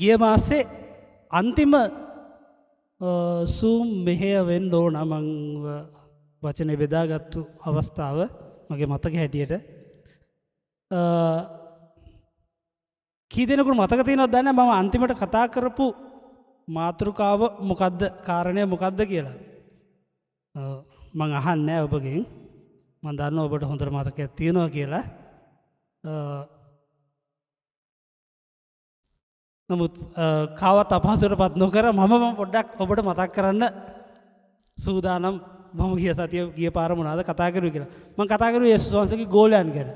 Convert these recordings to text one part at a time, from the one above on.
ගිය මාසේ අන්තිම සූම් මෙහෙය වෙන්න ඕන මං වචනේ බෙදාගත්තු අවස්ථාව මගේ මතක හැටියට කී දෙනෙකුට මතක තියෙනවද දන්නේ මම අන්තිමට කතා කරපු මාතෘකාව මොකද්ද කාරණය මොකද්ද කියලා මං අහන්නේ ඔබගෙන් මං දන්නවා ඔබට හොඳට මතකයක් තියෙනවා කියලා නමුත් කාවත් අපහසුතාවටපත් නොකර මම පොඩ්ඩක් ඔබට මතක් කරන්න සූදානම් මම ගිය සතිය ගිය පාර මොනවාද කතා කරුවේ කියලා. මම කතා කරුවේ යේසුස් වහන්සේගේ ගෝලයන් ගැන.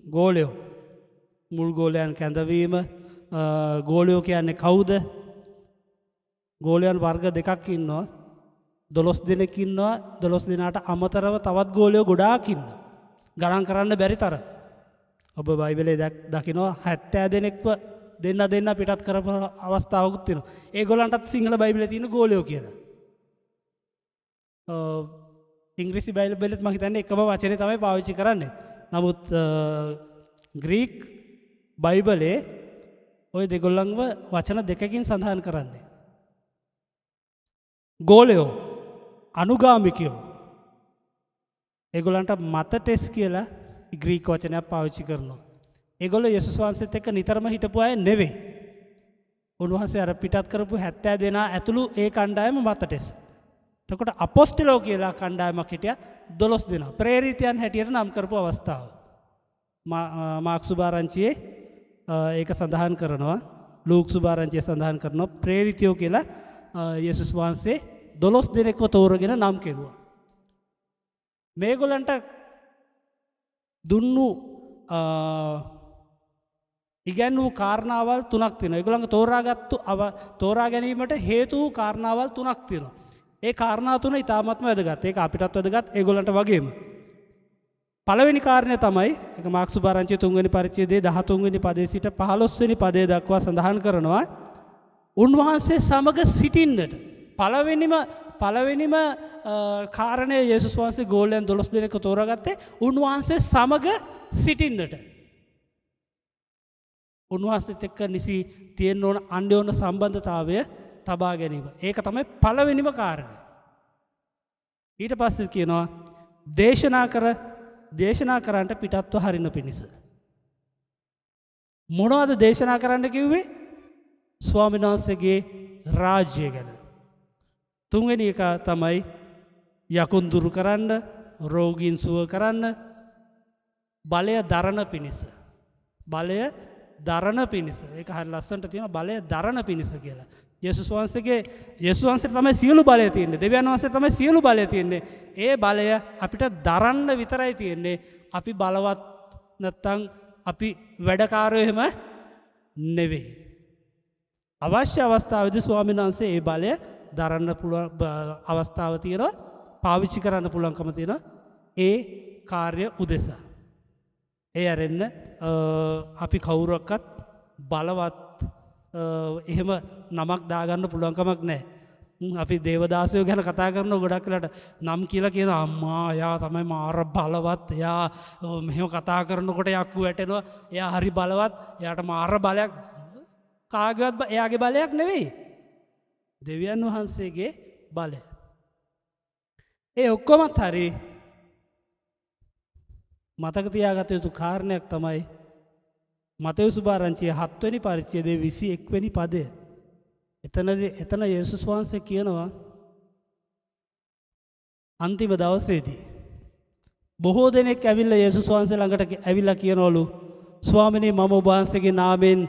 ගෝලයෝ මුල් ගෝලයන් කැඳවීම ගෝලයෝ කියන්නේ කවුද? ගෝලයන් වර්ග දෙකක් ඉන්නවා. 12 දෙනෙක් ඉන්නවා. 12 දෙනාට අමතරව තවත් ගෝලයෝ ගොඩාක් ඉන්නවා. ගණන් කරන්න බැරි තරම්. ඔබ බයිබලයේ දකිනවා 70 දෙනෙක්ව දෙන්න පිටත් කරපු අවස්ථාවකුත් තියෙනවා. ඒගොල්ලන්ටත් සිංහල බයිබලයේ තියෙන ගෝලයෝ කියලා. ඉංග්‍රීසි බයිබලෙත් මම හිතන්නේ එකම වචනේ තමයි පාවිච්චි කරන්නේ. නමුත් ග්‍රීක බයිබලයේ ওই දෙගොල්ලන්ව වචන දෙකකින් සඳහන් කරන්නේ. ගෝලයෝ අනුගාමිකයෝ. ඒගොල්ලන්ට මතටෙස් කියලා ග්‍රීක වචනයක් පාවිච්චි කරනවා. ඒගොල්ලෝ යේසුස් වහන්සේත් එක්ක නිතරම හිටපු අය නෙවෙයි. උන්වහන්සේ අර පිටත් කරපු 70 දෙනා ඇතුළු ඒ කණ්ඩායම මතටෙස්. එතකොට අපොස්තලෝ කියලා කණ්ඩායමක් හිටියා 12 දෙනා. ප්‍රේරිතයන් හැටියට නම් කරපු අවස්ථාව. මාක් සුභාරංචියේ ඒක සඳහන් කරනවා. ලූක් සුභාරංචියේ සඳහන් කරනවා ප්‍රේරිතයෝ කියලා යේසුස් වහන්සේ 12 දෙනෙක්ව තෝරගෙන නම් කෙරුවා. මේගොල්ලන්ට දුන්නු ඉගැන්වූ කාරණාවල් තුනක් තියෙනවා. ඒගොල්ලන්ගේ තෝරා ගැනීමට හේතු වූ කාරණාවල් තුනක් තියෙනවා. ඒ කාරණා තුන ඉතාමත්ම වැදගත්. ඒක අපිටත් වැදගත් ඒගොල්ලන්ට වගේම. පළවෙනි කාරණය තමයි ඒක මාක් සුභාරංචියේ 3 වෙනි පරිච්ඡේදයේ 13 වෙනි පදයේ සිට 15 වෙනි පදයේ දක්වා සඳහන් කරනවා. උන්වහන්සේ සමග සිටින්නට පළවෙනිම කාරණය යේසුස් වහන්සේ ගෝලයන් 12 දෙනෙක්ව තෝරාගත්තේ උන්වහන්සේ සමග සිටින්නට. උන්වහන්සේත් එක්ක නිසි තියෙන්න ඕන අන්‍යෝන්‍ය සම්බන්ධතාවය තබා ගැනීම. ඒක තමයි පළවෙනිම කාරණය. ඊට පස්සේ කියනවා දේශනා කරන්නට පිටත්ව හරින පිණිස. මොනවද දේශනා කරන්න කිව්වේ? ස්වාමීන් වහන්සේගේ රාජ්‍යය ගැන. තුන්වෙනි එක තමයි යකුන් දුරු කරන්න, රෝගීන් සුව කරන්න, බලය දරන පිණිස. බලය දරන පිණිස. ඒක හරි ලස්සනට තියෙනවා බලය දරන පිණිස කියලා. යේසුස් වහන්සේට තමයි සියලු බලය තියෙන්නේ. දෙවියන් වහන්සේ තමයි සියලු බලය තියෙන්නේ. ඒ බලය අපිට දරන්න විතරයි තියෙන්නේ. අපි බලවත් නැත්තම් අපි වැඩකාරයෝ එහෙම නෙවෙයි. අවශ්‍ය අවස්ථාවේදී ස්වාමීන් වහන්සේ ඒ බලය දරන්න පුළුවන් අවස්ථාව තියෙනවා. පාවිච්චි කරන්න පුළුවන්කම තියෙනවා. ඒ කාර්ය උදෙසා. ඒ අරෙන්න අපි කවුරක්වත් බලවත් එහෙම නමක් දාගන්න පුළුවන්කමක් නැහැ. අපි දේවදාසයෝ ගැන කතා කරන ගොඩක් වෙලාට නම් කියලා කියන අම්මා එයා තමයි මාර බලවත්. එයා මෙහෙම කතා කරනකොට යක්කු වැටෙනවා. එයා හරි බලවත්. එයාට මාර බලයක් කාගේවත් එයාගේ බලයක් නෙවෙයි. දෙවියන් වහන්සේගේ බලය. ඒ ඔක්කොමත් හරි මතක තියාගත යුතු කාරණයක් තමයි මතෙව්ස් සුභාරංචියේ 7 වෙනි පරිච්ඡේදයේ 21 වෙනි පදය. එතන යේසුස් වහන්සේ කියනවා අන්තිම දවසේදී බොහෝ දෙනෙක් ඇවිල්ලා යේසුස් වහන්සේ ළඟට ඇවිල්ලා කියනවලු ස්වාමිනේ මම ඔබ වහන්සේගේ නාමයෙන්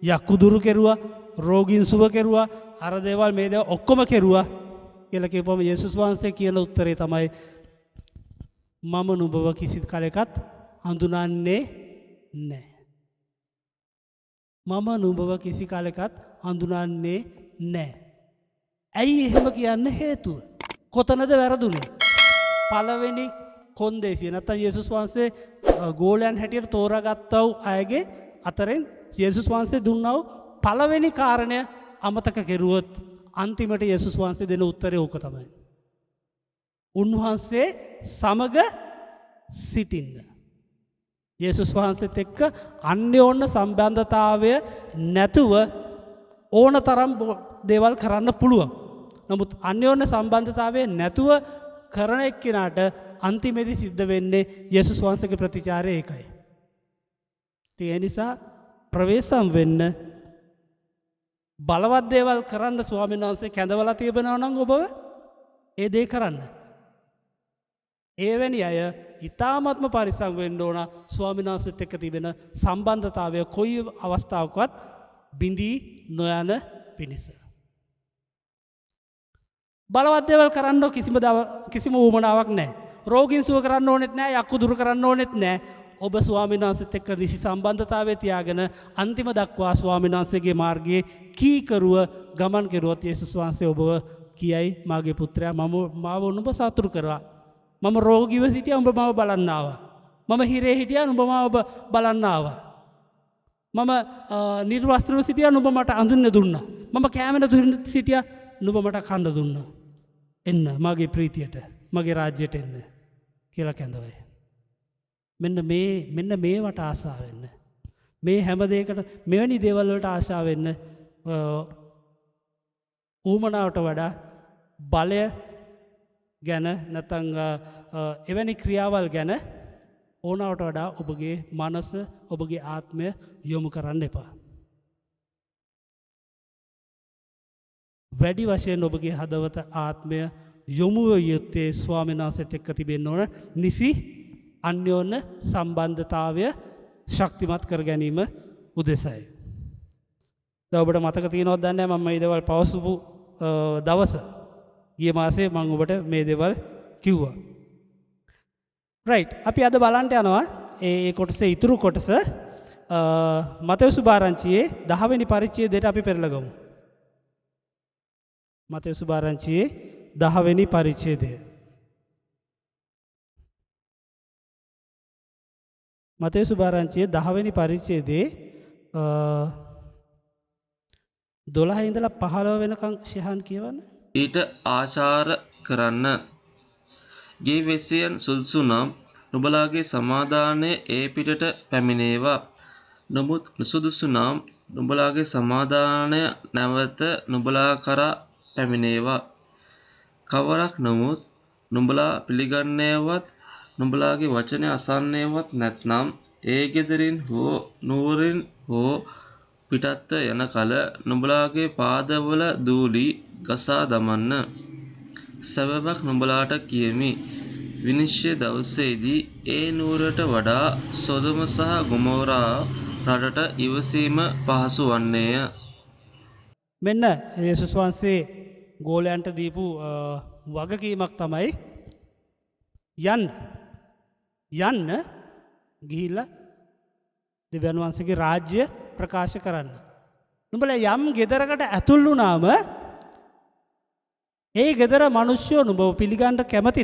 යක්කු දුරු කෙරුවා, රෝගීන් සුව කෙරුවා, අර දේවල් මේ දේවල් ඔක්කොම කෙරුවා කියලා කියපුවම යේසුස් වහන්සේ කියන උත්තරේ තමයි මම නුඹව කිසි කලෙකත් හඳුනන්නේ නැහැ. මම නුඹව කිසි කලෙකත් හඳුනන්නේ නැහැ. ඇයි එහෙම කියන්න හේතුව? කොතනද වැරදුනේ? පළවෙනි කොන්දේසිය නැත්නම් යේසුස් වහන්සේ ගෝලයන් හැටියට තෝරාගත්තා වූ අයගේ අතරින් යේසුස් වහන්සේ දුන්නා වූ පළවෙනි කාරණය අමතක කෙරුවොත් අන්තිමට යේසුස් වහන්සේ දෙන උත්තරේ ඕක තමයි. උන්වහන්සේ සමග සිටින්න. යේසුස් වහන්සේත් එක්ක අන්‍යෝන්‍ය සම්බන්ධතාවය නැතුව ඕන තරම් දේවල් කරන්න පුළුවන්. නමුත් අන්‍යෝන්‍ය සම්බන්ධතාවය නැතුව කරන එක්කෙනාට අන්තිමේදී සිද්ධ වෙන්නේ යේසුස් වහන්සේගේ ප්‍රතිචාරය ඒකයි. ඒ නිසා ප්‍රවේශම් වෙන්න බලවත් දේවල් කරන්න ස්වාමීන් වහන්සේ කැඳවලා තිබෙනවා නම් ඔබව ඒ දේ කරන්න. එවැනි අය ඊ타ත්ම පරිස්සම් වෙන්න ඕන ස්වාමීන් වහන්සේත් එක්ක තිබෙන සම්බන්ධතාවය කොයි අවස්ථාවකවත් බිඳී නොයන පිණිස. බලවත් දේවල් කරන්න කිසිම උවමනාවක් නැහැ. රෝගීන් සුව කරන්න ඕනෙත් නැහැ, යක්කු දුරු කරන්න ඕනෙත් නැහැ. ඔබ ස්වාමීන් වහන්සේත් එක්ක නිසි සම්බන්ධතාවය තියාගෙන අන්තිම දක්වා ස්වාමීන් වහන්සේගේ මාර්ගයේ කීකරුව ගමන් කෙරුවොත් යේසුස් වහන්සේ ඔබව කියයි මාගේ පුත්‍රයා මාව ඔබ සතුටු කරා. මම රෝගීව සිටියා උඹ මාව බලන්න ආවා. මම හිරේ හිටියා උඹ මාව බලන්න ආවා. මම නිර්වස්ත්‍රව සිටියා නුඹ මට අඳින්න දුන්නා. මම කැම නැතුව සිටියා නුඹ මට කන්න දුන්නා. එන්න මගේ ප්‍රීතියට, මගේ රාජ්‍යයට එන්න කියලා කැඳවයි. මෙන්න මේවට ආසා වෙන්න. මේ හැම දෙයකට මෙවැනි දේවල් වලට ආශා වෙන්න ඌමනාවට වඩා බලය ගැන නැත්නම් එවැනි ක්‍රියාවල් ගැන ඕනවට වඩා ඔබගේ මනස, ඔබගේ ආත්මය යොමු කරන්න එපා. වැඩි වශයෙන් ඔබගේ හදවත ආත්මය යොමු යුත්තේ ස්වාමීන් වහන්සේත් එක්ක තිබෙන්න ඕන නිසි අන්‍යෝන්‍ය සම්බන්ධතාවය ශක්තිමත් කර ගැනීම උදෙසයි. දැන් ඔබට මතක තියෙනවද දන්නේ නැහැ මම මේ දේවල් පවසපු දවස. ගිය මාසේ මම ඔබට මේ දේවල් කිව්වා. රයිට්. අපි අද බලන්න යනවා ඒ කොටසේ ඉතුරු කොටස මතෙව්ස් සුභාරංචියේ 10 වෙනි පරිච්ඡේදයට අපි පෙරලා ගමු. මතෙව්ස් සුභාරංචියේ 10 වෙනි පරිච්ඡේදය. මතෙව්ස් සුභාරංචියේ 10 වෙනි පරිච්ඡේදයේ 12 ඉඳලා 15 වෙනකන් ශිහාන් කියවන්න. ඊට ආචාර කරන්න. ගේ වෙස්සියන් සුදුසු නම් නුඹලාගේ සමාදානය ඒ පිටට පැමිණේවා. නමුත් නුසුදුසු නම් නුඹලාගේ සමාදානය නැවත නුඹලා කරා පැමිණේවා. කවරක් නමුත් නුඹලා පිළිගන්නේවත් නුඹලාගේ වචනය අසන්නේවත් නැත්නම් ඒ ගෙදරින් හෝ නුවරින් හෝ පිටත්ව යන කල නුඹලාගේ පාදවල දූලි ගසා දමන්න. සැබෑවක් නුඹලාට කියමි. විනිශ්චය දවසේදී ඒ නුවරට වඩා සොදොම සහ ගොමෝරා රටට ඉවසීම පහසු වන්නේය. මෙන්න යේසුස් වහන්සේ ගෝලයන්ට දීපු වගකීමක් තමයි යන්න ගිහිල්ලා දෙවියන් වහන්සේගේ රාජ්‍ය ප්‍රකාශ කරන්න. නුඹලා යම් ගෙදරකට ඇතුල් වුණාම ඒ ගෙදර මිනිස්සු නුඹව පිළිගන්න කැමති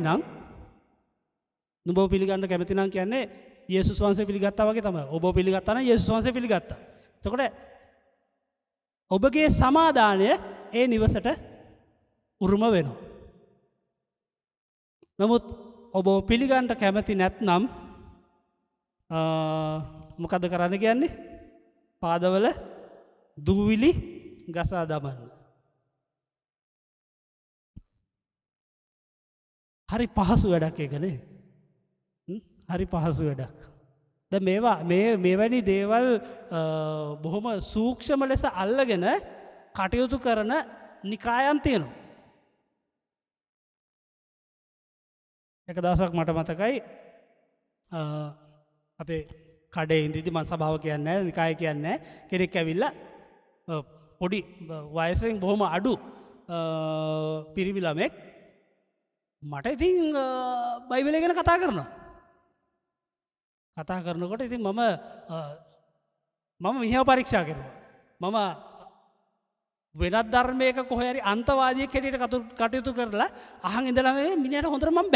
නම් කියන්නේ යේසුස් වහන්සේ පිළිගත්තා වගේ තමයි. ඔබ පිළිගත්තා නම් යේසුස් වහන්සේ පිළිගත්තා. එතකොට ඔබගේ සමාදානය ඒ නිවසට උරුම වෙනවා. නමුත් ඔබ පිළිගන්න කැමති නැත්නම් මොකද කරන්න කියන්නේ? පාදවල දූවිලි ගසා දමන්න. හරි පහසු වැඩක් ඒකනේ. හරි පහසු වැඩක්. දැන් මේවැනි දේවල් බොහොම සූක්ෂම ලෙස අල්ලගෙන කටයුතු කරන නිකායන් තියෙනවා. එක දවසක් මට මතකයි අපේ කඩේ ඉඳිද්දි මම සභාව කියන්නේ නැහැ, නිකාය කියන්නේ නැහැ. කෙනෙක් ඇවිල්ලා පොඩි වයසෙන් බොහොම අඩු පිරිමි ළමෙක් මට ඉතින් බයිබලය ගැන කතා කරනවා. කතා කරනකොට ඉතින් මම මිනිහව පරීක්ෂා කරුවා. මම වෙනත් ධර්මයක කොහේ හරි අන්තවාදියෙක් හැටියට කටයුතු කරලා අහන් ඉඳලා මේ මිනිහට හොඳට මම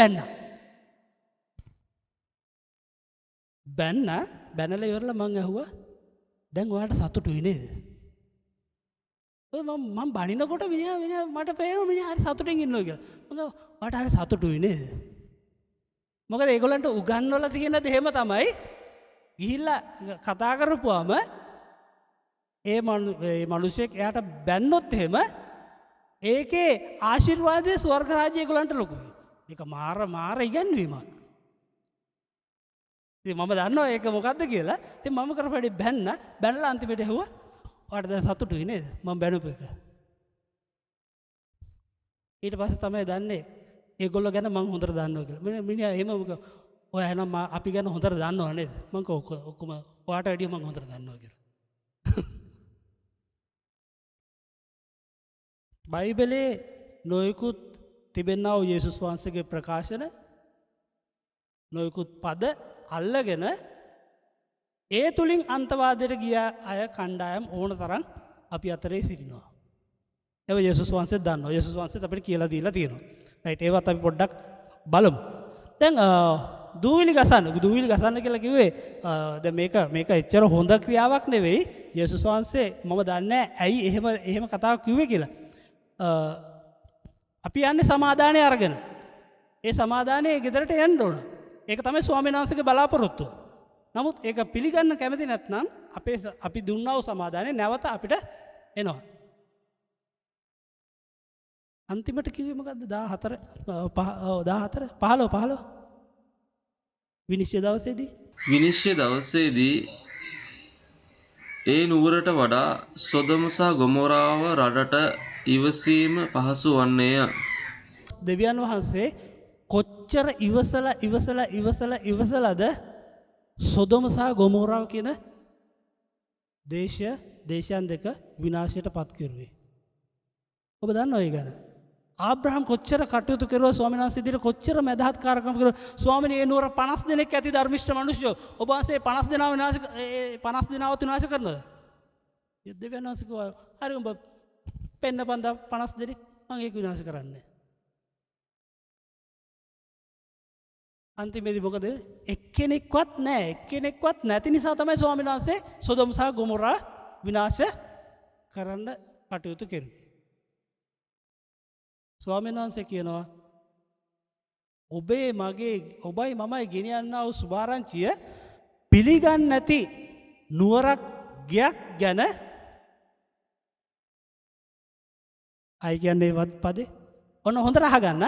බැනලා ඉවරලා මං ඇහුවා දැන් ඔයාලට සතුටුයි නේද? මම බනිනකොට මිනිහා මට පේනවා මිනිහා හරි සතුටින් ඉන්නවා කියලා. මම ඔයාලට හරි සතුටුයි නේද? මොකද ඒගොල්ලන්ට උගන්වලා තියෙන දෙහෙම තමයි ගිහිල්ලා කතා කරපුවාම ඒ මනුෂයෙක් එයාට බැන්නොත් එහෙම ඒකේ ආශිර්වාදය ස්වර්ග රාජ්‍යය ඒගොල්ලන්ට ලොකුයි. ඒක මාර ඉගැන්වීමක්. ඉතින් මම දන්නවා ඒක මොකද්ද කියලා. ඉතින් මම කරපු වැඩේ බැනලා අන්තිමට ඇහුවා ඔයාලට දැන් සතුටුයි නේද? මම බැනපු එක. ඊට පස්සේ තමයි දන්නේ ඒගොල්ලෝ ගැන මං හොඳට දන්නවා කියලා. මිනිහා එහෙම ඔයා එහෙනම් අපි ගැන හොඳට දන්නව නේද? මං ඔක්කොම ඔයාට වැඩිය මං හොඳට දන්නවා කියලා. බයිබලේ නොයෙකුත් තිබෙනා වූ යේසුස් වහන්සේගේ ප්‍රකාශන නොයෙකුත් පද අල්ලගෙන ඒ තුලින් අන්තවාදයට ගිය අය කණ්ඩායම් ඕන තරම් අපි අතරේ සිටිනවා. ඒව යේසුස් වහන්සේ දන්නවා. යේසුස් වහන්සේත් අපිට කියලා දීලා තියෙනවා. රයිට් ඒවත් අපි පොඩ්ඩක් බලමු. දැන් දූවිලි ගසන්න කියලා කිව්වේ දැන් මේක එච්චර හොඳ ක්‍රියාවක් නෙවෙයි. යේසුස් වහන්සේ මම දන්නේ ඇයි එහෙම කතාවක් කිව්වේ කියලා. අපි යන්නේ සමාදානය අරගෙන. ඒ සමාදානයේ ගෙදරට යන්න ඕන. ඒක තමයි ස්වාමීන් වහන්සේගේ බලාපොරොත්තුව. නමුත් ඒක පිළිගන්න කැමති නැත්නම් අපි දුන්නා වූ සමාදානය නැවත අපිට එනවා. අන්තිමට කිව්වේ මොකද්ද? 15 විනිශ්චය දවසේදී ඒ නුවරට වඩා සොදොම සහ ගොමෝරාව රටට ඉවසීම පහසු වන්නේය. දෙවියන් වහන්සේ කොච්චර ඉවසලාද සොදොම සහ ගොමෝරාව කියන දේශයන් දෙක විනාශයට පත් කෙරුවේ. ඔබ දන්නව ඒ ගැන? ආබ්‍රහම් කොච්චර කටයුතු කරුවා ස්වාමීන් වහන්සේ ඉදිරියට කොච්චර මැදහත් කාර්යක්‍රම කරුවා. ස්වාමීනි ඒ නුවර 50 දෙනෙක් ඇති ධර්මිෂ්ඨ මිනිස්සු. ඔබ වහන්සේ 50 දෙනාව විනාශ කරනවද? දෙවියන් වහන්සේ කිව්වා හරි උඹ පෙන්නපන් 50 දෙනෙක් මම ඒක විනාශ කරන්නේ. අන්තිමේදී මොකද? එක්කෙනෙක්වත් නැති නිසා තමයි ස්වාමීන් වහන්සේ සොදොම සහ ගොමොරා විනාශ කරන්න කටයුතු කෙරුවේ. ස්වාමීන් වහන්සේ කියනවා ඔබයි මමයි ගෙනියන්නා වූ සුභාරංචිය පිළිගන්නේ නැති නුවරක් ගයක් ගැන අය කියන්නේ පදේ ඔන්න හොඳට අහගන්න.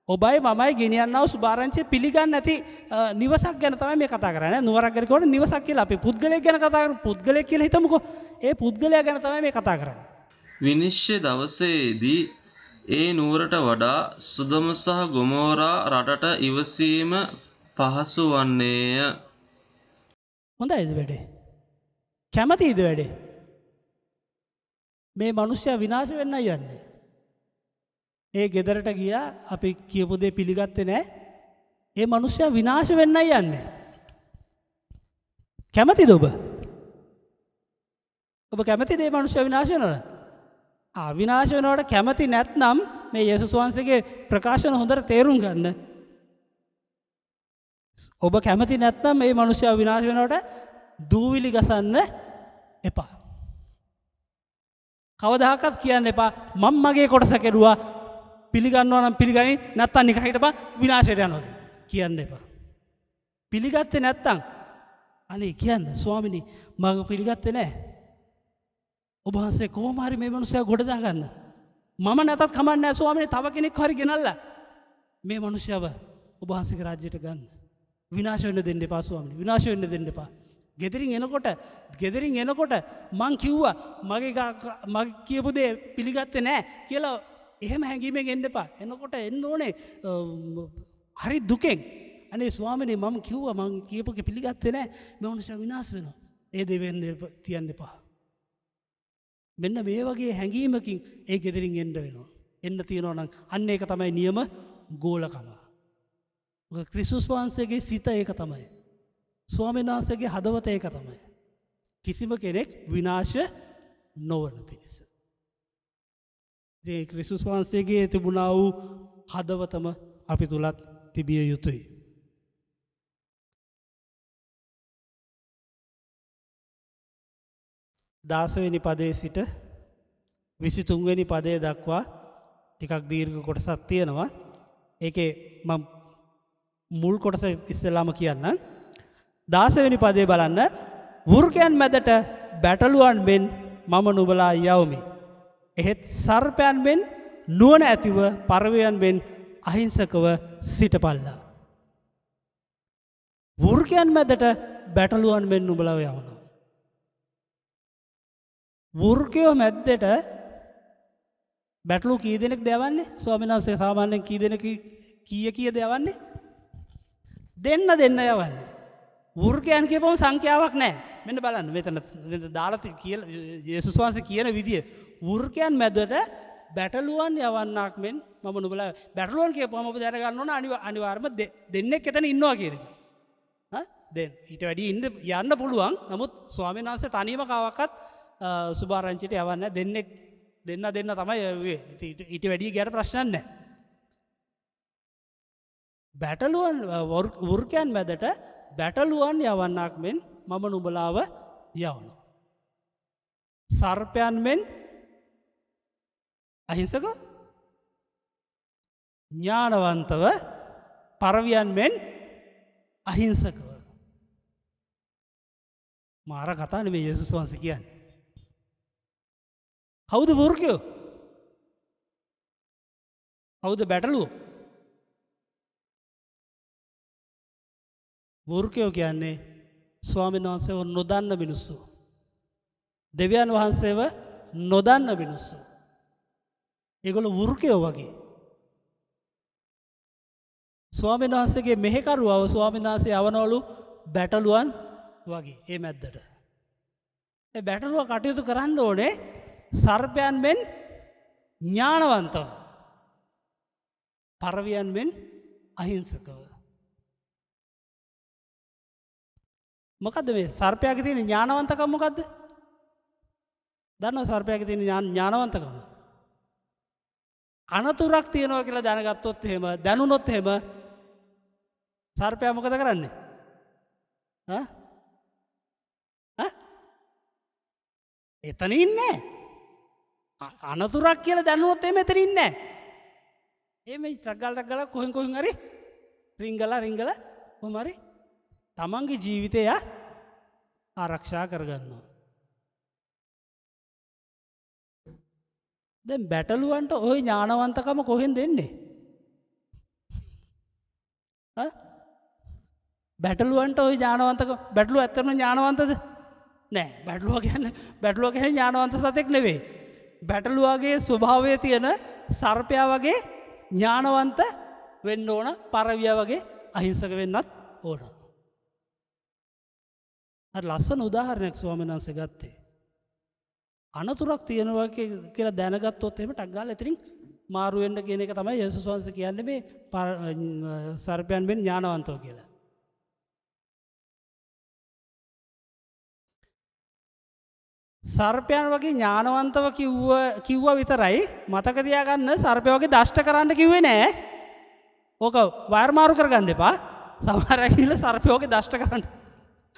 ඔබයි මමයි ගෙනියන්නා වූ සුභාරංචිය පිළිගන්නේ නැති නිවසක් ගැන තමයි මේ කතා කරන්නේ. නුවරක් ගැන කියනකොට නිවසක් කියලා අපි පුද්ගලයෙක් ගැන කතා කරමු. පුද්ගලයෙක් කියලා හිතමුකෝ. ඒ පුද්ගලයා ගැන තමයි මේ කතා කරන්නේ. විනිශ්චය දවසේදී ඒ නුවරට වඩා සොදොම සහ ගොමෝරා රටට ඉවසීම පහසු වන්නේය. හොඳයිද වැඩේ? කැමතිද වැඩේ? මේ මිනිස්සයා විනාශ වෙන්න යන්නේ. ඒ ගෙදරට ගියා අපි කියපු දේ පිළිගත්තේ නැහැ. ඒ මිනිස්සයා විනාශ වෙන්න යන්නේ. කැමතිද ඔබ? ඔබ කැමතිද මේ මිනිස්සයා විනාශ වෙනවද? විනාශ වෙනවට කැමති නැත්නම් මේ යේසුස් වහන්සේගේ ප්‍රකාශන හොඳට තේරුම් ගන්න. ඔබ කැමති නැත්නම් මේ මිනිස්සයා විනාශ වෙනවට දූවිලි ගසන්න එපා. කවදාහක්වත් කියන්න එපා මම මගේ කොටස කෙරුවා පිළිගන්නවා නම් පිළිගනි නැත්නම් නිකන් හිටපන් විනාශයට යනවා කියන්න එපා. පිළිගත්තේ නැත්නම් අනේ කියන්න ස්වාමිනී මම පිළිගත්තේ නැහැ. ඔබ වහන්සේ කොහොම හරි මේ මිනිස්සයා ගොඩ දාගන්න. මම නැතත් කමන්නේ නැහැ ස්වාමීනි තව කෙනෙක් හරි ගෙනල්ලා මේ මිනිස්සයව ඔබ වහන්සේගේ රාජ්‍යයට ගන්න. විනාශ වෙන්න දෙන්න එපා ස්වාමීනි. විනාශ වෙන්න දෙන්න එපා. ගෙදරින් එනකොට මං කිව්වා මගේ කියපු දේ පිළිගත්තේ නැහැ කියලා එහෙම හැඟීමෙන් එන්න එපා. එනකොට එන්න ඕනේ හරි දුකෙන්. අනේ ස්වාමීනි මම කිව්වා මං කියපු එක පිළිගත්තේ නැහැ. මේ මිනිස්සයා විනාශ වෙනවා. ඒ දේ වෙන්න තියන්න එපා. මෙන්න මේ වගේ හැඟීමකින් ඒ ගෙදරින් එන්න වෙනවා. එන්න තියෙනවා නම් අන්න ඒක තමයි නියම ගෝලකම. මොකද ක්‍රිස්තුස් වහන්සේගේ සිත ඒක තමයි. ස්වාමීන් වහන්සේගේ හදවත ඒක තමයි. කිසිම කෙනෙක් විනාශ නොවන පිණිස. ඒ ක්‍රිස්තුස් වහන්සේගේ තිබුණා වූ හදවතම අපි තුලත් තිබිය යුතුයි. දාසවෙනි පදයේ සිට 23 වෙනි පදයේ දක්වා ටිකක් දීර්ඝ කොටසක් තියෙනවා. ඒකේ මම මුල් කොටස ඉස්සෙල්ලාම කියන්නම්. 16 වෙනි පදේ බලන්න. වෘකයන් මැදට බැටළුවන් මෙන් මම නුඹලා යවමි. එහෙත් සර්පයන් මෙන් නුවණ ඇතිව පරවයන් මෙන් අහිංසකව සිටපල්ලා. වෘකයන් මැදට බැටළුවන් මෙන් නුඹලා යවනවා. වෘකයෝ මැද්දට බැටළු කී දෙනෙක් දෙවන්නේ? ස්වාමීන් වහන්සේ සාමාන්‍යයෙන් කී දෙනෙක් කීය දෙවන්නේ? දෙන්න යවන්නේ. වෘකයන් කියපුවම සංඛ්‍යාවක් නැහැ. මෙන්න බලන්න මෙතන දාලා කියලා යේසුස් වහන්සේ කියන විදිය. වෘකයන් මැදට බැටළුවන් යවන්නක් මෙන් මම නුඹලා බැටළුවන් කියපුවම ඔබ දැනගන්න ඕන අනිවාර්යයෙන්ම දෙන්නෙක් එතන ඉන්නවා කියන එක. දැන් ඊට වැඩි යන්න පුළුවන්. නමුත් ස්වාමීන් වහන්සේ තනියම කවක්වත් සුභාරංචියට යවන්නේ දෙන්නෙක් දෙන්න තමයි ඊට වැඩි ගැට ප්‍රශ්නයක් නැහැ. බැටළුවන් වෘකයන් මැදට බැටළුවන් යවන්නක් මෙන් මම නුඹලාව යවනවා. සර්පයන් මෙන් අහිංසක ඥානවන්තව පරවියන් මෙන් අහිංසකව. මාර කතා නෙමෙයි යේසුස් වහන්සේ කියන්නේ. කවුද වෘකයෝ? කවුද බැටළුවෝ? වෘකයෝ කියන්නේ ස්වාමීන් වහන්සේව නොදන්න මිනිස්සු. දෙවියන් වහන්සේව නොදන්න මිනිස්සු. ඒගොල්ලෝ වෘකයෝ වගේ. ස්වාමීන් වහන්සේගේ මෙහෙකරුවව ස්වාමීන් වහන්සේ යවනවලු බැටළුවන් වගේ ඒ මැද්දට. ඒ බැටළුව කටයුතු කරන්න ඕනේ සර්පයන් මෙන් ඥානවන්තව. පරවියන් මෙන් අහිංසකව. මොකද්ද මේ සර්පයාගේ තියෙන ඥානවන්තකම මොකද්ද? දන්නවද සර්පයාගේ තියෙන ඥානවන්තකම? අනතුරක් තියෙනවා කියලා දැනගත්තොත් එහෙම දැනුනොත් එහෙම සර්පයා මොකද කරන්නේ? එතන ඉන්නේ. අනතුරක් කියලා දැනුනොත් එහෙම එතන ඉන්නේ. එහෙම ටක් ගාලා කොහෙන් හරි රිංගලා කොහොම හරි තමන්ගේ ජීවිතය ආරක්ෂා කරගන්නවා. දැන් බැටළුවන්ට ওই ඥානවන්තකම කොහෙන් දෙන්නේ? බැටළුවන්ට ওই ඥානවන්තකම බැටළුව ඇත්තටම ඥානවන්තද? නෑ. බැටළුව කියන්නේ ඥානවන්ත සතෙක් නෙවෙයි. බැටළුවගේ ස්වභාවයේ තියෙන සර්පයා වගේ ඥානවන්ත වෙන්න ඕන, පරවියා වගේ අහිංසක වෙන්නත් ඕන. ලස්සන උදාහරණයක් ස්වාමීන් වහන්සේ ගත්තේ. අනතුරක් තියෙනවා කියලා දැනගත්තොත් එහෙම ටක් ගාලා එතනින් මාරු වෙන්න කියන එක තමයි යේසුස් වහන්සේ කියන්නේ මේ සර්පයන් මෙන් ඥානවන්තෝ කියලා. සර්පයන් වගේ ඥානවන්තව කිව්වා විතරයි මතක තියාගන්න. සර්පයා වගේ දෂ්ට කරන්න කිව්වේ නෑ. ඕක වයර් මාරු කරගන්න එපා. සමහර අය කියලා සර්පයා වගේ දෂ්ට කරන්න.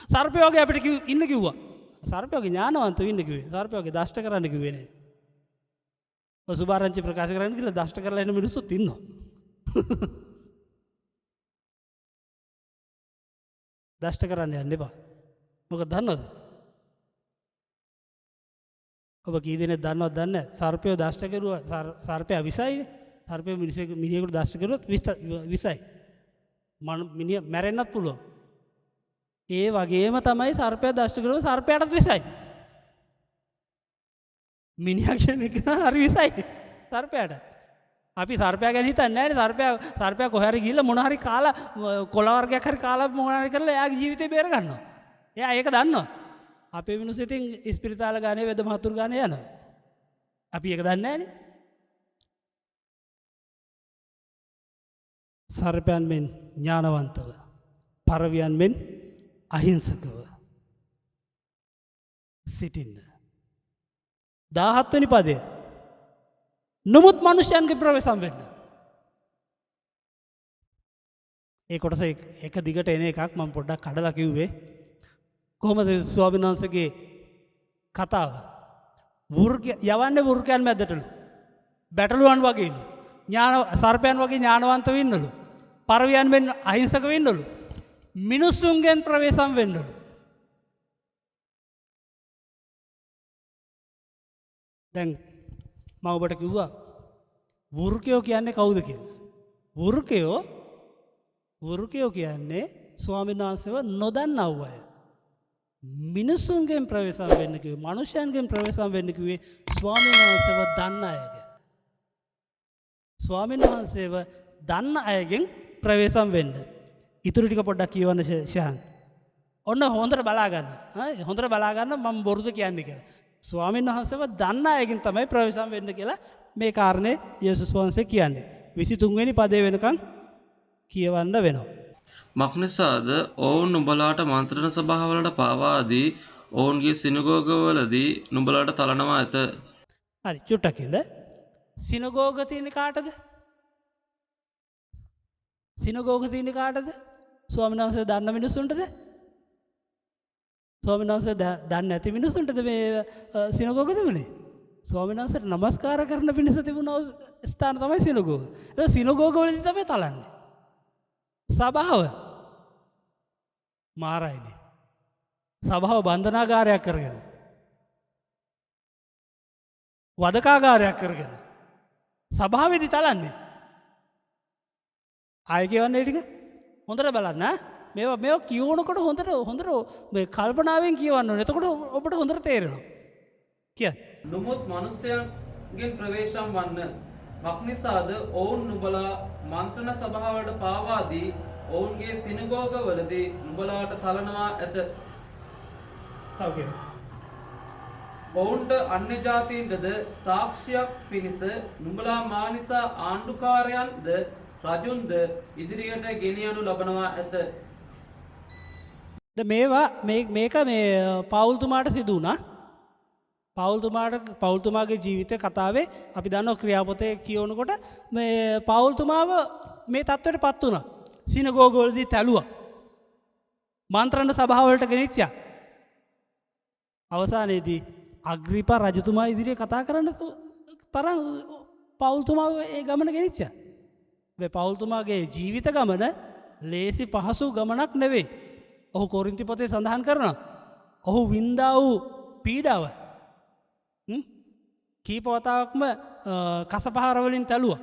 සර්පයා වගේ අපිට ඉන්න කිව්වා. සර්පයා වගේ ඥානවන්තව ඉන්න කිව්වේ. සර්පයා වගේ දෂ්ට කරන්න කිව්වේ නෑ. ඔය සුභාරංචි ප්‍රකාශ කරන්න කියලා දෂ්ට කරලා එන මිනිස්සුත් ඉන්නවා. දෂ්ට කරන්න යන්න එපා. මොකද දන්නවද? ඔබ කී දෙනෙක් දන්නවද දන්නේ නැහැ. සර්පයෝ දෂ්ට කරුවා සර්පයා විසයි. සර්පයෝ මිනිහෙකුට දෂ්ට කරුවොත් විසයි. මිනිහ මැරෙන්නත් පුළුවන්. ඒ වගේම තමයි සර්පයා දෂ්ට කරුවොත් සර්පයාටත් විසයි. මිනිහා කියන එක හරි විසයි සර්පයාට. අපි සර්පයා ගැන හිතන්නේ නැහැ නේ. සර්පයා කොහේ හරි ගිහිල්ලා මොන හරි කාලා කොළ වර්ගයක් හරි කාලා මොන හරි කරලා එයාගේ ජීවිතේ බේර ගන්නවා. එයා ඒක දන්නවා. අපේ මිනිස්සු ඉතින් ඉස්පිරිතාල ගානේ වෙද මහතුරු ගානේ යනවා. අපි ඒක දන්නේ නැහනේ. සර්පයන් මෙන් ඥානවන්තව, පරවියන් මෙන් අහිංසකව සිටින්න. 17 වෙනි පදය. නමුත් මනුෂ්‍යයන්ගේ ප්‍රවේශම් වෙන්න. ඒ කොටස එක දිගට එන එකක් මම පොඩ්ඩක් කඩලා කිව්වේ. කොහොමද ස්වාමීන් වහන්සේගේ කතාව? යවන්නේ වෘකයන් මැදටලු. බැටළුවන් වගේලු. සර්පයන් වගේ ඥානවන්තව ඉන්නලු. පරවියන් මෙන් අහිංසක වෙන්නලු. මිනිස්සුන්ගෙන් ප්‍රවේශම් වෙන්නලු. දැන් මම ඔබට කිව්වා වෘකයෝ කියන්නේ කවුද කියලා. වෘකයෝ කියන්නේ ස්වාමීන් වහන්සේව නොදන්නව අය. මිනිසුන්ගෙන් ප්‍රවේශම් වෙන්න කිව්වේ, මනුෂ්‍යයන්ගෙන් ප්‍රවේශම් වෙන්න කිව්වේ ස්වාමීන් වහන්සේව දන්න අයගෙන්. ස්වාමීන් වහන්සේව දන්න අයගෙන් ප්‍රවේශම් වෙන්න. ඉතුරු ටික පොඩ්ඩක් කියවන්න ශාන්. ඔන්න හොඳට බලාගන්න. හොඳට බලාගන්න මම බොරුද කියන්නේ කියලා. ස්වාමීන් වහන්සේව දන්න අයගෙන් තමයි ප්‍රවේශම් වෙන්න කියලා මේ කාරණේ යේසුස් වහන්සේ කියන්නේ. 23 වෙනි පදේ වෙනකන් කියවන්න වෙනවා. මක්නිසාද ඔවුන් නුඹලාට මන්ත්‍රණ සභාවලට පාවාදී ඔවුන්ගේ සිනගෝගවලදී නුඹලාට තලනවා ඇත. හරි චුට්ටක් ඉන්න. සිනගෝග තියෙන්නේ කාටද? සිනගෝග තියෙන්නේ කාටද? ස්වාමීන් වහන්සේ දන්න මිනිස්සුන්ටද? ස්වාමීන් වහන්සේ දන්නේ නැති මිනිස්සුන්ටද මේ සිනගෝග තිබුණේ? ස්වාමීන් වහන්සේට නමස්කාර කරන පිණිස තිබුණ ස්ථාන තමයි සිනගෝග. ඒ සිනගෝග වලදී තමයි තලන්නේ. සභාව මාරයිනේ. සභාව බන්ධනාගාරයක් කරගෙන. වදකාගාරයක් කරගෙන. සභාවේදී තලන්නේ. ආයෙ කියවන්නේ ටික හොඳට බලන්න. මේවා කියවනකොට හොඳට මේ කල්පනාවෙන් කියවන්න ඕනේ. එතකොට ඔබට හොඳට තේරෙනවා. කියන්න. නුමුත් මිනිසයන්ගෙන් ප්‍රවේශම් වන්න. මක්නිසාද ඔවුන් නුඹලා මන්ත්‍රණ සභාවලට පාවාදී ඔවුන්ගේ සිනගෝගවලදී නුඹලාට තලනවා ඇත. තව කියන්න. ඔවුන්ට අන්‍ය ජාතීන්ටද සාක්ෂියක් පිණිස නුඹලා මා නිසා ආණ්ඩුකාරයන්ද රජුන්ද ඉදිරියට ගෙනියනු ලබනවා ඇත. මේවා මේක මේ පවුල්තුමාට සිදු වුණා. පවුල්තුමාගේ ජීවිත කතාවේ අපි දන්නවා ක්‍රියාපොතේ කියවනකොට මේ පවුල්තුමාව මේ තත්ත්වයට පත් වුණා. සිනගෝගවලදී තැළුවා. මන්ත්‍රණ සභාවලට ගෙනිච්චා. අවසානයේදී අග්‍රිපා රජතුමා ඉදිරියේ කතා කරන්න තරම් පවුල්තුමාව ඒ ගමන ගෙනිච්චා. මේ පවුල්තුමාගේ ජීවිත ගමන ලේසි පහසු ගමනක් නෙවෙයි. ඔහු කොරින්ති පොතේ සඳහන් කරනවා. ඔහු වින්දා වූ පීඩාව කීප වතාවක්ම කසපහාර වලින් තැළුවා.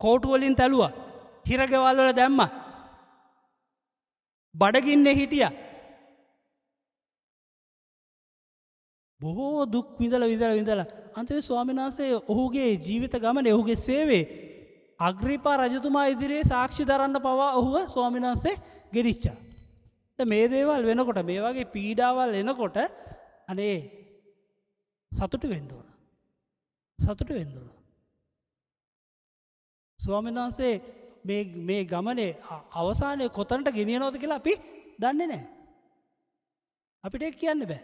කෝටු වලින් තැළුවා. හිරගෙවල් වල දැම්මා. බඩගින්නේ හිටියා. බොහෝ දුක් විඳලා අන්තිමේ ස්වාමීන් වහන්සේ ඔහුගේ ජීවිත ගමනේ ඔහුගේ සේවයේ අග්‍රිපා රජතුමා ඉදිරියේ සාක්ෂි දරන්න පවා ඔහුව ස්වාමීන් වහන්සේ ගෙනිච්චා. මේ දේවල් වෙනකොට මේ වගේ පීඩාවල් එනකොට අනේ සතුටු වෙන්න ඕන. ස්වාමීන් වහන්සේ මේ ගමනේ අවසානයේ කොතනට ගෙනියනවද කියලා අපි දන්නේ නැහැ. අපිට ඒක කියන්න බෑ.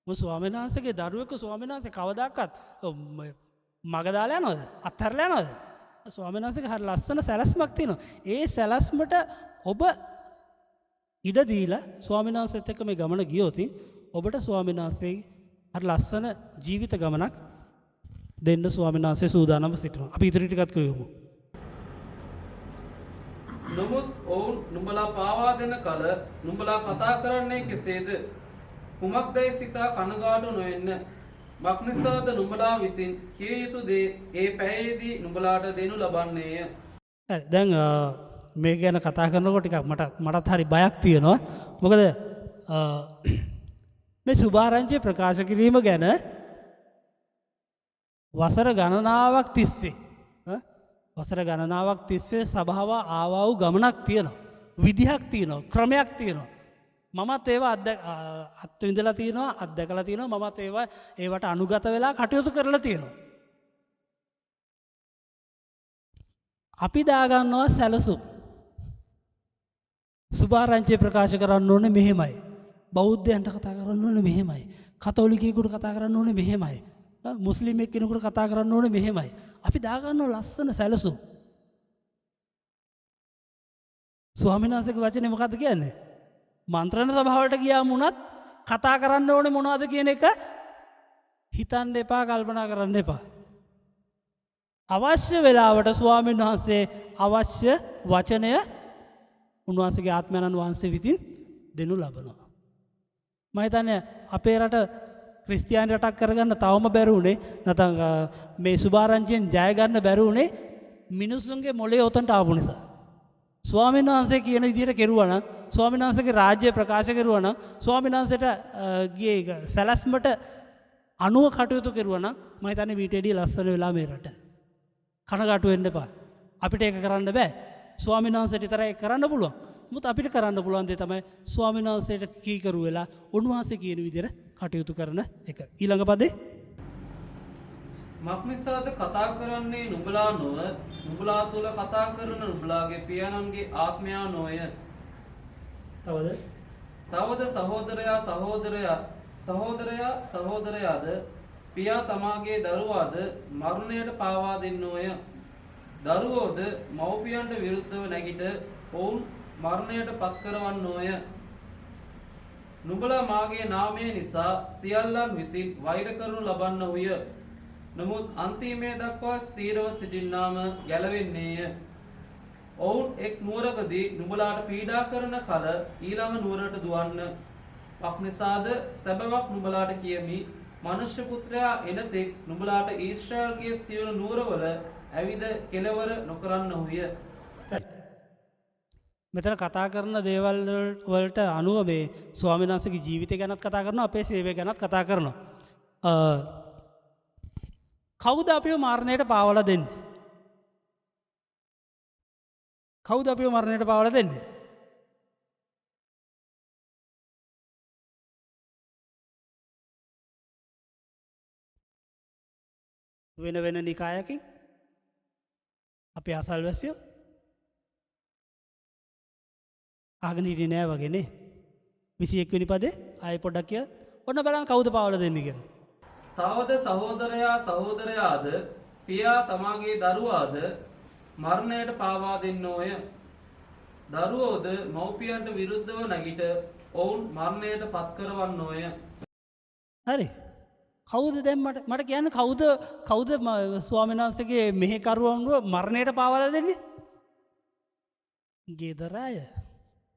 ස්වාමීන් වහන්සේගේ දරුවෙක් ස්වාමීන් වහන්සේ කවදාකවත් මග දාලා යනවද? අත්හැරලා යනවද? ස්වාමීන් වහන්සේගේ හරි ලස්සන සැලැස්මක් තියෙනවා. ඒ සැලැස්මට ඔබ ඉඩ දීලා ස්වාමීන් වහන්සේත් එක්ක මේ ගමන ගියොත් ඔබට ස්වාමීන් වහන්සේ හරි ලස්සන ජීවිත ගමනක් දෙන්න ස්වාමීන් වහන්සේ සූදානම්ව සිටිනවා. අපි ඉදිරි ටිකත් කියමු. නමුත් ඔවුන් නුඹලා පාවා දෙන කල නුඹලා කතා කරන්නේ කෙසේද? කුමක්දයි සිතා කනගාටු නොවෙන්න. මක්නිසාද නුඹලා විසින් කිය යුතු දේ ඒ පැයේදී නුඹලාට දෙනු ලබන්නේය. දැන් මේ ගැන කතා කරනකොට ටිකක් මටත් හරි බයක් තියෙනවා. මොකද මේ සුභාරංචිය ප්‍රකාශ කිරීම ගැන වසර ගණනාවක් තිස්සේ සභාව ආවා වූ ගමනක් තියෙනවා. විදිහක් තියෙනවා. ක්‍රමයක් තියෙනවා. මමත් ඒවා අත්විඳලා තියෙනවා, අත්දැකලා තියෙනවා. මමත් ඒවට අනුගත වෙලා කටයුතු කරලා තියෙනවා. අපි දාගන්නවා සැලසුම්. සුභාරංචිය ප්‍රකාශ කරන්න ඕනේ මෙහෙමයි. බෞද්ධයන්ට කතා කරන්න ඕනේ මෙහෙමයි. කතෝලිකයෙකුට කතා කරන්න ඕනේ මෙහෙමයි. මුස්ලිමෙක් කෙනෙකුට කතා කරන්න ඕනේ මෙහෙමයි. අපි දාගන්නවා ලස්සන සැලසුම්. ස්වාමීන් වහන්සේගේ වචනේ මොකද්ද කියන්නේ? මන්ත්‍රණ සභාවට ගියාම උනත් කතා කරන්න ඕනේ මොනවද කියන එක හිතන්න එපා, කල්පනා කරන්න එපා. අවශ්‍ය වෙලාවට ස්වාමීන් වහන්සේ අවශ්‍ය වචනය උන්වහන්සේගේ ආත්මයණන් වහන්සේ විසින් දෙනු ලබනවා. මම හිතන්නේ අපේ රට ක්‍රිස්තියානි රටක් කරගන්න තවම බැරි වුණේ නැත්නම් මේ සුභාරංචියෙන් ජය ගන්න බැරි වුණේ මිනිස්සුන්ගේ මොලේ උතන්ට ආපු නිසා. ස්වාමීන් වහන්සේ කියන විදිහට කෙරුවා නම් ස්වාමීන් වහන්සේගේ රාජ්‍ය ප්‍රකාශ කෙරුවා නම් ස්වාමීන් වහන්සේට ගියේ සැලැස්මට අනුව කටයුතු කෙරුවා නම් මම හිතන්නේ මීට වැඩිය ලස්සන වෙලා මේ රට. කනගාටු වෙන්න එපා. අපිට ඒක කරන්න බෑ. ස්වාමීන් වහන්සේට විතරයි ඒක කරන්න පුළුවන්. මුත් අපිට කරන්න පුළුවන් දේ තමයි ස්වාමීන් වහන්සේට කීකරු වෙලා උන්වහන්සේ කියන විදිහට කටයුතු කරන එක. ඊළඟ පදේ මක්නිසාද කතා කරන්නේ නුඹලා නොව නුඹලා තුල කතා කරන නුඹලාගේ පියාණන්ගේ ආත්මයා නොය. තවද සහෝදරයාද පියා තමාගේ දරුවාද මරණයට පාවා දෙන්නෝය. දරුවෝද මව්පියන්ට විරුද්ධව නැගිට ඔවුන් මරණයට පත් කරවන්නෝය. නුඹලා මාගේ නාමය නිසා සියල්ලන් විසින් වෛර කරනු ලබන්නහුය. නමුත් අන්තිමේ දක්වා ස්ථීරව සිටින්නාම ගැලවෙන්නේය. ඔවුන් එක් නුවරකදී නුඹලාට පීඩා කරන කල ඊළඟ නුවරට දුවන්න. වක්නිසාද සැබවක් නුඹලාට කියමි මනුෂ්‍ය පුත්‍රයා එනතෙක් නුඹලාට ඊශ්‍රායල්ගේ සියලු නුවරවල ඇවිද කෙලවර නොකරන්නහුය. මෙතන කතා කරන දේවල් වලට අනුව මේ ස්වාමීන් වහන්සේගේ ජීවිතය ගැනත් කතා කරනවා අපේ සේවය ගැනත් කතා කරනවා. කවුද අපිව මරණයට පාවලා දෙන්නේ? කවුද අපිව මරණයට පාවලා දෙන්නේ? වෙන වෙන නිකායකින් අපේ අසල්වැසියෝ අහගෙන හිටියේ නෑ වගේනේ. 21 වෙනි පදේ ආයෙ පොඩ්ඩක් කියන්න. ඔන්න බලන්න කවුද පාවලා දෙන්නේ කියලා. තවද සහෝදරයාද පියා තමාගේ දරුවාද මරණයට පාවා දෙන්නෝය. දරුවෝද මව්පියන්ට විරුද්ධව නැගිට ඔවුන් මරණයට පත් කරවන්නෝය. හරි. කවුද දැන් මට කියන්න කවුද ස්වාමීන් වහන්සේගේ මෙහෙකරුවන්ව මරණයට පාවලා දෙන්නේ?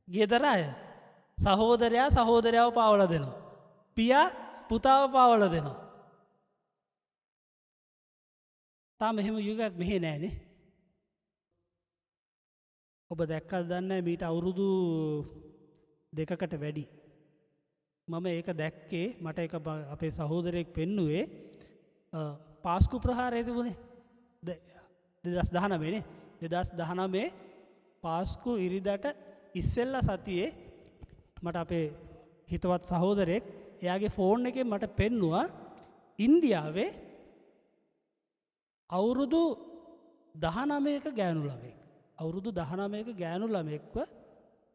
ගෙදර අය. සහෝදරයා සහෝදරයාව පාවලා දෙනවා. පියා පුතාව පාවලා දෙනවා. තාම එහෙම යුගයක් මෙහෙ නෑනේ. ඔබ දැක්කද දන්නේ මීට අවුරුදු 2කට වැඩි. මම ඒක දැක්කේ මට එක අපේ සහෝදරයෙක් පෙන්නුවේ පාස්කු ප්‍රහාරය තිබුණේ 2019 නේ. 2019 පාස්කු ඉරිදට ඉස්සෙල්ලා සතියේ මට අපේ හිතවත් සහෝදරයෙක් එයාගේ ෆෝන් එකෙන් මට පෙන්නුවා ඉන්දියාවේ අවුරුදු 19ක ගෑනු ළමයෙක්. අවුරුදු 19ක ගෑනු ළමයෙක්ව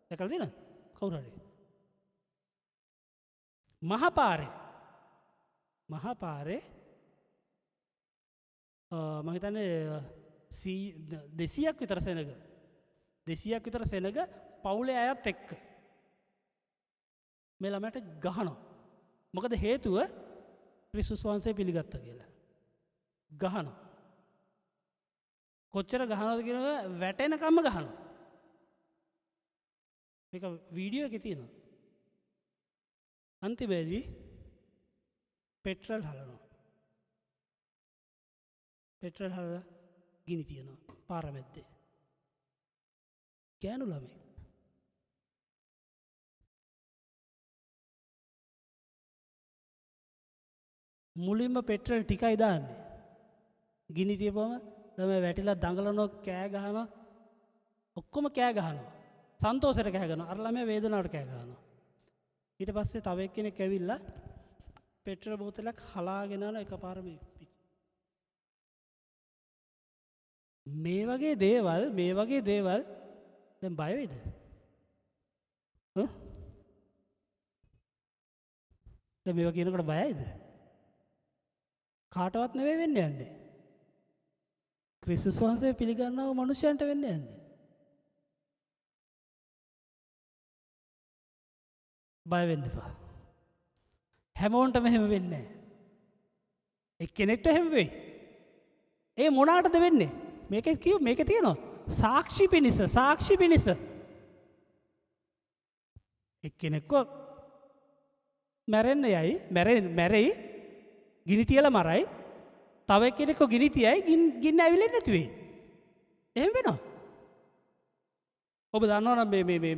දැකලා තියෙනවද? කවුරු හරි? මහපාරේ මම හිතන්නේ 200ක් විතර සෙනග 200ක් විතර සෙනග පවුලේ අයත් එක්ක මේ ළමයට ගහනවා. මොකද හේතුව ක්‍රිස්තුස් වහන්සේ පිළිගත්තා කියලා. ගහනවා. කොච්චර ගහනවද කියනවා වැටෙනකම්ම ගහනවා. මේක වීඩියෝ එකේ තියෙනවා. අන්තිමේදී පෙට්‍රල් හලනවා. පෙට්‍රල් හලලා ගිනි තියනවා පාර මැද්දේ. ගෑනු ළමයි. මුලින්ම පෙට්‍රල් ටිකයි දාන්නේ. ගිනි තියපුවම තමයි වැටිලා දඟලනවා කෑ ගහනවා. ඔක්කොම කෑ ගහනවා. සන්තෝෂෙට කෑ ගහනවා. අර ළමයා වේදනාවට කෑ ගහනවා. ඊට පස්සේ තව එක්කෙනෙක් ඇවිල්ලා පෙට්‍රල් බෝතලයක් හලාගෙන යන එකපාරම මේ වගේ දේවල් දැන් බය වෙයිද? දැන් මේවා කියනකොට බයයිද? කාටවත් නෙවෙයි වෙන්නේ යන්නේ. ක්‍රිස්තුස් වහන්සේ පිළිගන්නව මනුෂ්‍යයන්ට වෙන්නේ යන්නේ. බය වෙන්න එපා. හැමෝන්ටම එහෙම වෙන්නේ නැහැ. එක්කෙනෙක්ට එහෙම වෙයි. ඒ මොනාටද වෙන්නේ? මේකේ තියෙනවා. සාක්ෂි පිණිස. එක්කෙනෙක්ව මැරෙන්න යයි මැරෙයි ගිනි තියල මරයි තව එක්කෙනෙක්ව ගිනි තියයි ගින්න ඇවිලෙන්නේ නැතුවේ. එහෙම වෙනවා. ඔබ දන්නවනම් මේ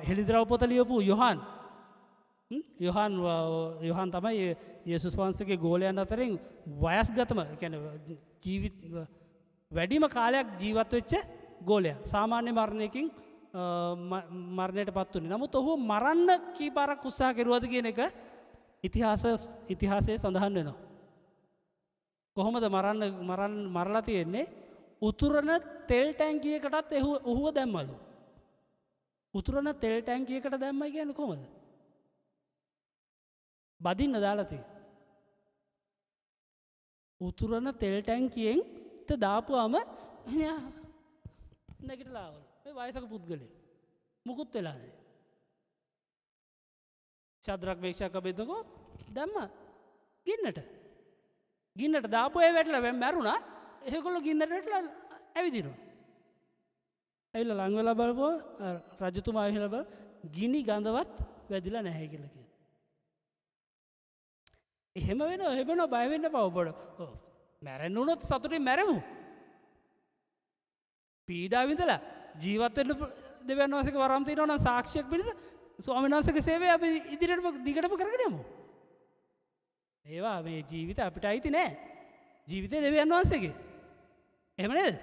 හෙළිදරව් පොත ලියපු යොහාන් තමයි යේසුස් වහන්සේගේ ගෝලයන් අතරින් වයස්ගතම කියන්නේ ජීවිත වැඩිම කාලයක් ජීවත් වෙච්ච ගෝලයා. සාමාන්‍ය මරණයකින් මරණයට පත් වුණේ. නමුත් ඔහු මරන්න කී පාරක් උත්සාහ කෙරුවද කියන එක ඉතිහාසයේ සඳහන් වෙනවා. කොහොමද මරලා තියෙන්නේ? උතුරන තෙල් ටැංකියකටත් ඔහුව දැම්මලු. උතුරන තෙල් ටැංකියකට දැම්මයි කියන්නේ කොහොමද? බදින්න දාලා තියෙන්නේ. උතුරන තෙල් ටැංකියෙන් දාපුවාම නැගිටලා ආවලු. මේ වයසක පුද්ගලෙක්. මුකුත් වෙලා නැහැ. ශද්‍රක් මේෂක් අබේද්නගෝ දැම්ම ගින්නට දාපු අය වැටලා මැරුණා. ඒගොල්ලෝ ගින්නට වැටලා ඇවිදිනවා. ඇවිල්ලා ලං වෙලා බලපුවා රජතුමා ඇවිල්ලා බල ගිනි ගඳවත් වැදිලා නැහැ කියලා කියනවා. එහෙම වෙනවා බය වෙන්න එපා ඔබට. මැරෙන්න උනොත් සතුටින් මැරෙමු. පීඩාව විඳලා ජීවත් වෙන්න දෙවියන් වහන්සේගේ වරම් තියෙනවා නම් සාක්ෂියක් පිණිස ස්වාමීන් වහන්සේගේ සේවය අපි ඉදිරියට දිගටම කරගෙන යමු. ඒවා මේ ජීවිත අපිට අයිති නෑ. ජීවිතේ දෙවියන් වහන්සේගේ. එහෙම නේද?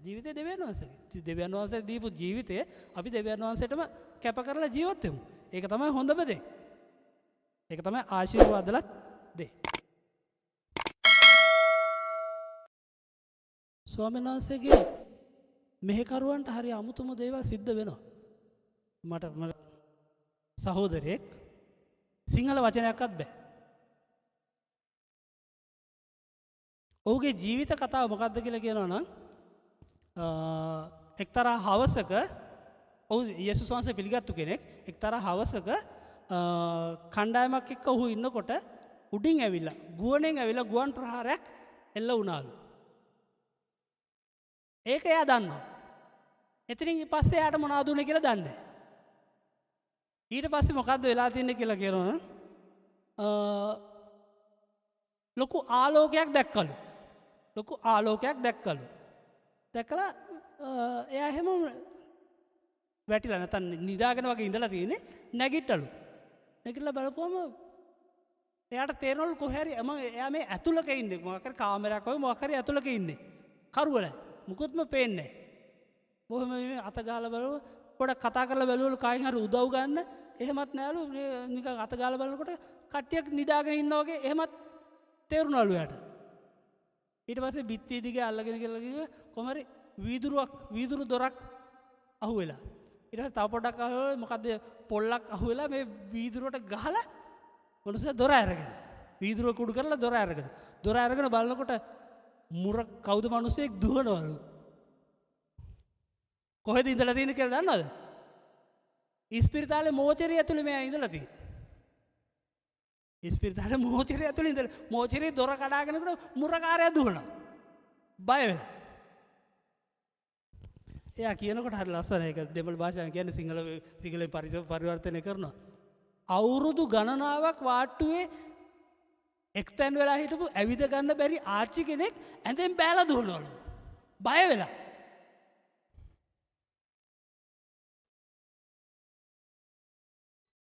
ජීවිතේ දෙවියන් වහන්සේගේ. දෙවියන් වහන්සේ දීපු ජීවිතය අපි දෙවියන් වහන්සේටම කැප කරලා ජීවත් වෙමු. ඒක තමයි හොඳම දේ. ඒක තමයි ආශිර්වාදලත් දේ. ස්වාමීන් වහන්සේගේ මෙහෙකරුවන්ට හරි අමුතුම දේවල් සිද්ධ වෙනවා. මට සහෝදරයෙක් සිංහල වචනයක්වත් බෑ. ඔහුගේ ජීවිත කතාව මොකක්ද කියලා කියනවා නම් එක්තරා හවසක ඔහු යේසුස් වහන්සේ පිළිගත්තු කෙනෙක්. එක්තරා හවසක කණ්ඩායමක් එක්ක ඔහු ඉන්නකොට උඩින් ඇවිල්ලා ගුවනෙන් ඇවිල්ලා ගුවන් ප්‍රහාරයක් එල්ල වුණාලු. ඒක එයා දන්නවා. එතනින් පස්සේ එයාට මොනවද උනේ කියලා දන්නේ නැහැ. ඊට පස්සේ මොකද්ද වෙලා තියෙන්නේ කියලා කියනවා. ලොකු ආලෝකයක් දැක්කලු. දැක්කලා එයා එහෙම වැටිලා නැත්නම් නිදාගෙන වගේ ඉඳලා තියෙන්නේ. නැගිට්ටලු. නැගිටලා බලපුවම එයාට තේරෙනවලු කොහේ හරි එයා මේ ඇතුළක ඉන්නේ. මොකක් හරි කාමරයක් වගේ මොකක් හරි ඇතුළක ඉන්නේ. කරුවල මුකුත්ම පේන්නේ නැහැ. බොහොම අත ගාලා බලුවා පොඩක් කතා කරලා බැලුවලු කායින් හරි උදව් ගන්න. එහෙමත් නෑලු නිකන් අත ගාලා බලනකොට කට්ටියක් නිදාගෙන ඉන්නා වගේ එහෙමත් තේරුණාලු එයාට. ඊට පස්සේ බිත්තිය දිගේ අල්ලගෙන කියලා කිව්වා කොහමරි වීදුරු දොරක් අහුවෙලා. ඊට පස්සේ තව පොඩක් අහුවෙලා මොකද්ද පොල්ලක් අහුවෙලා මේ වීදුරුවට ගහලා මොනසද දොර අරගෙන. වීදුරුව කුඩු කරලා දොර අරගෙන බලනකොට මුර කවුද මිනිස්සෙක් දුවනවලු. කොහෙද ඉඳලා තියෙන්නේ කියලා දන්නවද? ඉස්පිරිතාලේ මෝචරිය ඇතුලේ මෙයා ඉඳලා තියෙන්නේ. ඉස්පිරිතාලේ මෝචරිය ඇතුලේ ඉඳලා මෝචරිය දොර කඩාගෙනකොට මුරකාරයා දුවනවා. බය වෙලා. එයා කියනකොට හරි ලස්සනයි. ඒක දෙමළ භාෂාවෙන් කියන්නේ සිංහලෙන් පරිවර්තනය කරනවා. අවුරුදු ගණනාවක් වාට්ටුවේ එක්තැන් වෙලා හිටපු ඇවිද ගන්න බැරි ආච්චි කෙනෙක් ඇඳෙන් බෑලා දුවනවලු. බය වෙලා.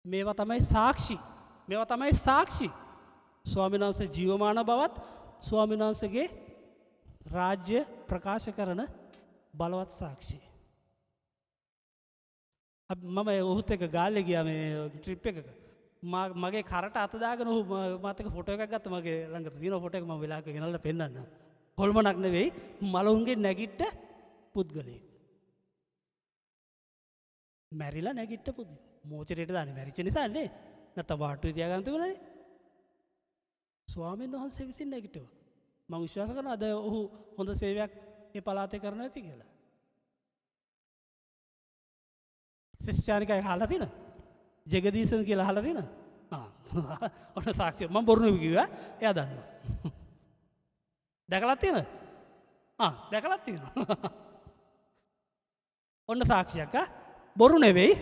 මේවා තමයි සාක්ෂි. ස්වාමීන් වහන්සේ ජීවමාන බවත් ස්වාමීන් වහන්සේගේ රාජ්‍ය ප්‍රකාශ කරන බලවත් සාක්ෂි. මම ඔහුත් එක්ක ගාල්ලේ ගියා මේ ට්‍රිප් එකක. මගේ කරට අත දාගෙන ඔහු මාත් එක්ක ෆොටෝ එකක් ගත්තා. මගේ ළඟ තියෙන ෆොටෝ එක මම වෙලාවක ගෙනල්ලා පෙන්නන්න. හොල්මනක් නෙවෙයි මලවුන්ගේ නැගිට්ට පුද්ගලයෙක්. මැරිලා නැගිට්ට පුද්ගලයෙක්. මෝචරයට දාන්නේ මැරිච්ච නිසා නේ. නැත්නම් වාට්ටුවේ තියාගන්න තිබුණානේ. ස්වාමීන් වහන්සේ විසින් නැගිටුවා. මම විශ්වාස කරනවා අද ඔහු හොඳ සේවයක් මේ පළාතේ කරනවා ඇති කියලා. ශිෂ්‍යානිකයි අහලා තියෙනවද? ජගදීසන් කියලා අහලා තියෙනවද? ඔන්න සාක්ෂිය. මම බොරු නෙවෙයි කිව්වා. එයා දන්නවා. දැකලා තියෙනවද? දැකලා තියෙනවා. ඔන්න සාක්ෂියක් බොරු නෙවෙයි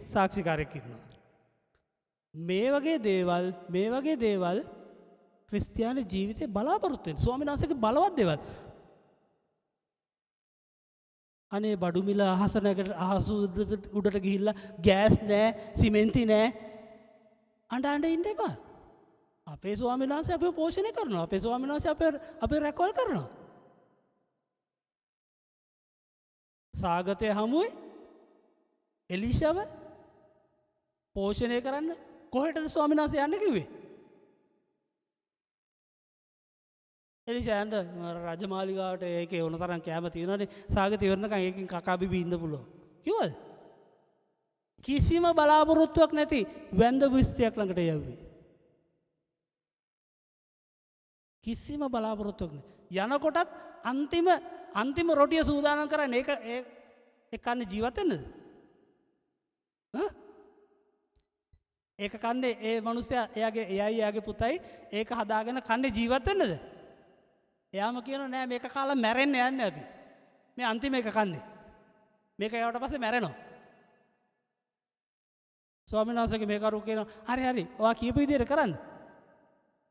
සාක්ෂිකාරයෙක් ඉන්නවා. මේ වගේ දේවල් ක්‍රිස්තියානි ජීවිතේ බලාපොරොත්තු වෙන ස්වාමීන් වහන්සේගේ බලවත් දේවල්. අනේ බඩු මිල අහස නැගට අහස උඩට ගිහිල්ලා ගෑස් නෑ සිමෙන්ති නෑ අඬ ඉන්න එපා. අපේ ස්වාමීන් වහන්සේ අපිව පෝෂණය කරනවා. අපේ ස්වාමීන් වහන්සේ අපේ රැකවල් කරනවා. සාගතය හමුවේ එලිෂාව පෝෂණය කරන්න කොහෙටද ස්වාමීන් වහන්සේ යන්න කිව්වේ? එලිෂා යන්න රජමාලිගාවට ඒකේ ඕන තරම් කැම තියෙනවානේ. සාගතය ඉවරනකම් ඒකෙන් කකා බිබී ඉන්න පුළුවන්. කිව්වද? කිසිම බලාපොරොත්තුවක් නැති වැන්ද විස්ත්‍රියක් ළඟට යව්වේ. කිසිම බලාපොරොත්තුවක් නැහැ. යනකොටත් අන්තිම රොටිය සූදානම් කරන්නේ ඒක කන්නේ ජීවත් වෙන්නද? ඒක කන්නේ ඒ මිනිස්සයා එයාගේ පුතයි ඒක හදාගෙන කන්නේ ජීවත් වෙන්නද? එයාම කියනවා නෑ මේක කාලා මැරෙන්න යන්නේ අපි. මේ අන්තිම එක කන්නේ. මේක යවට පස්සේ මැරෙනවා. ස්වාමීන් වහන්සේගේ මේ කරු කියනවා හරි ඔයා කියපු විදිහට කරන්න.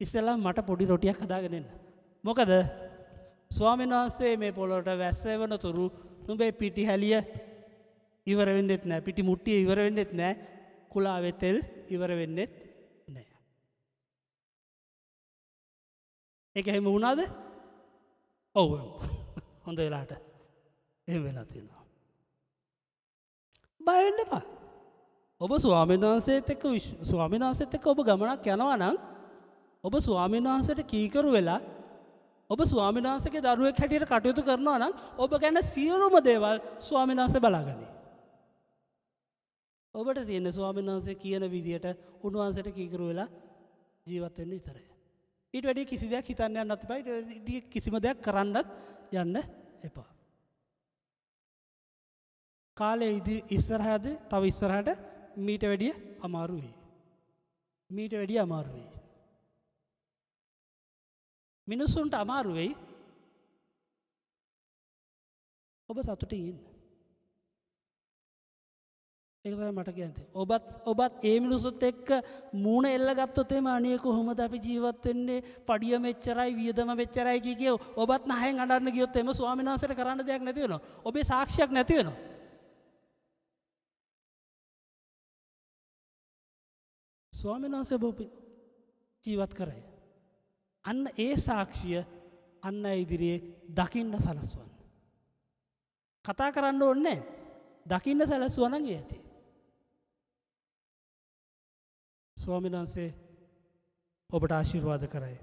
ඉස්සෙල්ලා මට පොඩි රොටියක් හදාගෙන එන්න. මොකද ස්වාමීන් වහන්සේ මේ පොළොවට වැස්ස එවන තුරු නුඹේ පිටි හැලිය ඉවර වෙන්නෙත් නෑ. පිටි මුට්ටිය ඉවර වෙන්නෙත් නෑ. කුලාවේ තෙල් ඉවර වෙන්නෙත් නෑ. ඒක එහෙම වුණාද? ඔව්. හොඳ වෙලාවට එහෙම වෙලා තියෙනවා. බය වෙන්න එපා. ඔබ ස්වාමීන් වහන්සේත් එක්ක ඔබ ගමනක් යනවා නම් ඔබ ස්වාමීන් වහන්සේට කීකරු වෙලා ඔබ ස්වාමීන් වහන්සේගේ දරුවෙක් හැටියට කටයුතු කරනවා නම් ඔබ ගැන සියලුම දේවල් ස්වාමීන් වහන්සේ බලාගනී. ඔබට තියෙන ස්වාමීන් වහන්සේ කියන විදියට උන්වහන්සේට කීකරු වෙලා ජීවත් වෙන්න විතරයි. ඊට වැඩි කිසි දෙයක් හිතන්න යන්නත් එපා. ඊට වැඩි කිසිම දෙයක් කරන්නත් යන්න එපා. කාලේ ඉස්සරහද තව ඉස්සරහට මීට වැඩිය අමාරු වෙයි. මිනිස්සුන්ට අමාරු වෙයි. ඔබ සතුටින් ඉන්න. ඒක තමයි මට කියන්නේ. ඔබත් ඒ මිනිස්සුත් එක්ක මූණ එල්ල ගත්තොත් එහම අනේ කොහොමද අපි ජීවත් වෙන්නේ? පඩිය මෙච්චරයි වියදම මෙච්චරයි කිය ඔබත් නහයෙන් අඬන්න ගියොත් එහම ස්වාමීන් වහන්සේට කරන්න දෙයක් නැති වෙනවා. ඔබේ සාක්ෂියක් නැති වෙනවා. ස්වාමීන් වහන්සේ ඔබ ජීවත් කරයි. අන්න ඒ සාක්ෂිය අන්න ඉදිරියේ දකින්න සලස්වන්න. කතා කරන්න ඕනේ දකින්න සලස්වන්න නම් ඒ ඇති. ස්වාමීන් වහන්සේ ඔබට ආශිර්වාද කරයි.